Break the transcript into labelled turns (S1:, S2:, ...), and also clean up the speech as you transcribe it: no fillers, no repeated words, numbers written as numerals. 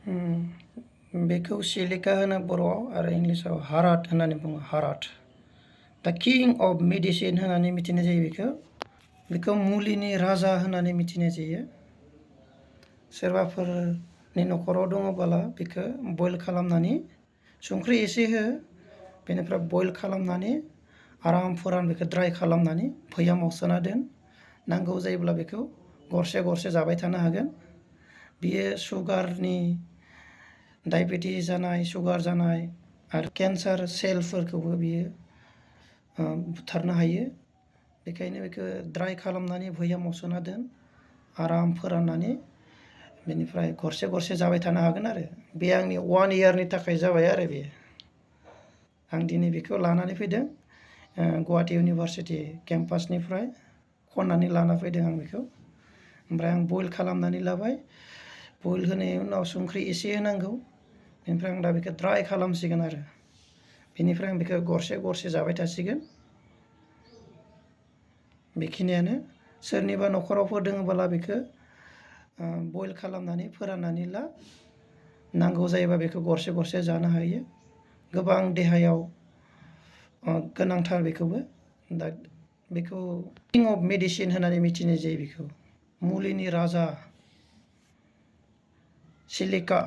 S1: बेखौ सिलिका होनो बर'आव आरो इंलिसाव हाराट होननानै बुङो हाराट दा किं अफ मेडिसिन होननानै मिथिनाय जायो बेखौ मुलिनि राजा होननानै मिथिनाय जायो सोरबाफोरनि न'खराव दङबोला बेखौ बयल खालामनानै संख्रि एसे हो बेनिफ्राय बयल खालामनानै आराम फोरान बेखौ ड्राइ खालामनानै भैयामाव सोना दोन नांगौ जायोब्ला बेखौ गरसे गरसे जाबाय थानो हागोन बियो सुगारनि डायबेटिस जानाय सुगार जानाय आरो केन्सार सेलफोरखौबो बियो बुथारनो हायो बेखायनो बेखौ ड्राइ खालामनानै भैयामाव सोना दोन आराम फोराननानै बेनिफ्राय गरसे गरसे जाबाय थानो हागोन आरो बे आंनि 1 इयारनि थाखाय जाबाय आरो बेयो आं दिनै बेखौ लानानै फैदों गुवाहाटी इउनिभारसिटि केम्पासनिफ्राय खननानै लाना फैदों आं बेखौ ओमफ्राय आं बयल खालामनानै लाबाय बयल होनायनि उनाव संख्रि एसे होनांगौ बेनिफ्राय आं दा बेखौ ड्राइ खालामसिगोन आरो बेनिफ्राय आं बेखौ गरसे गरसे जाबाय थासिगोन बेखिनियानो सोरनिबा न'खरावफोर दङबोला बेखौ बयल खालामनानै फोराननानै ला नांगौ जायोबा बेखौ गरसे गरसे जानो हायो गोबां देहायाव गोनांथार बेखौबो दा बेखौ किं अफ मेडिसिन होननानै मिथिनाय जायो बेखौ मुलिनि राजा सिलिका